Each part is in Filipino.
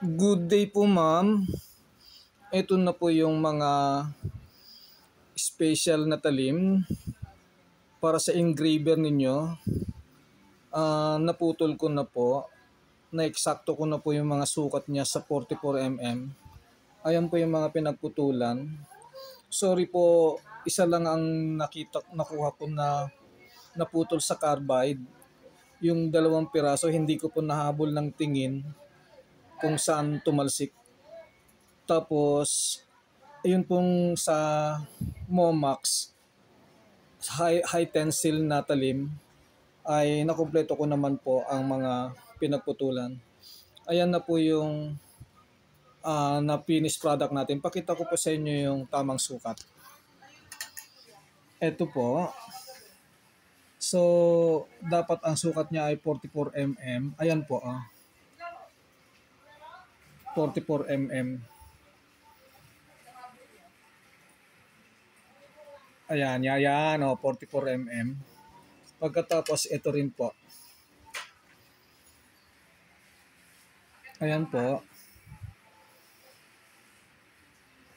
Good day po ma'am. Ito na po yung mga special na talim para sa engraver ninyo. Naputol ko na po. Na-eksakto ko na po yung mga sukat niya sa 44mm. Ayan po yung mga pinagputulan. Sorry po, isa lang ang nakuha ko na naputol sa carbide. Yung 2 piraso hindi ko po nahabol ng tingin kung saan tumalsik. Tapos ayun pong sa Momax high tensile na talim ay nakumpleto ko naman po ang mga pinagputulan. Ayan na po yung na finished product natin. Pakita ko po sa inyo yung tamang sukat. Ito po. So dapat ang sukat niya ay 44mm. Ayan po 44mm. Ayan, 44mm. Pagkatapos ito rin po. Ayan po.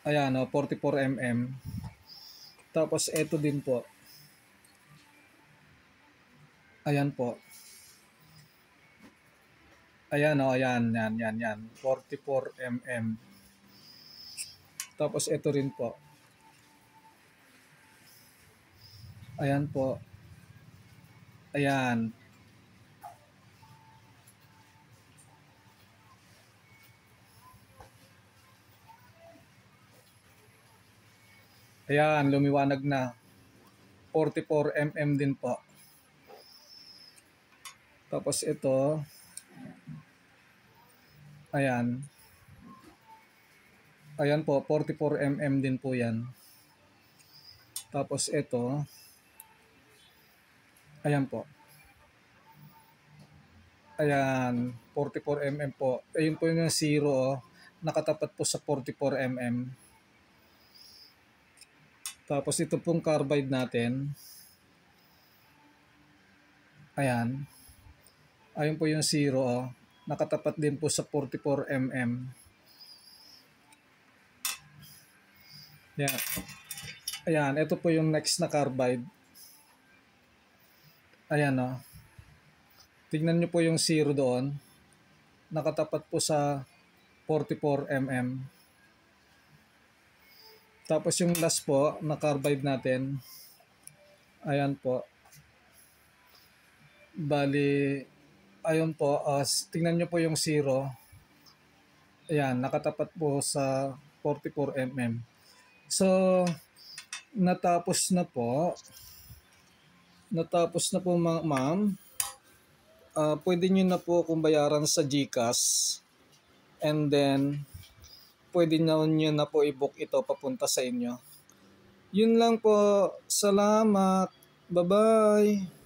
Ayan 44mm. Tapos ito din po. Ayan po. Ayan yan. 44mm. Tapos ito rin po. Ayan po. Ayan. Ayan, lumiwanag na. 44mm din po. Tapos ito. Ayan. Ayan po, 44mm din po yan. Tapos ito. Ayan po. Ayan, 44mm po. Ayun po yung 0. Nakatapat po sa 44mm. Tapos ito pong carbide natin. Ayan. Ayun po yung 0. Nakatapat din po sa 44mm. Ayan. Ayan, ito po yung next na carbide. Ayan Tignan nyo po yung 0 doon. Nakatapat po sa 44mm. Tapos yung last po na carbide natin. Ayan po. Bali, ayun po. Tingnan nyo po yung 0. Ayan, nakatapat po sa 44mm. So, natapos na po. Natapos na po ma'am. Pwede nyo na po akong bayaran sa GCash. And then, pwede nyo na po i-book ito papunta sa inyo. Yun lang po. Salamat. Bye-bye.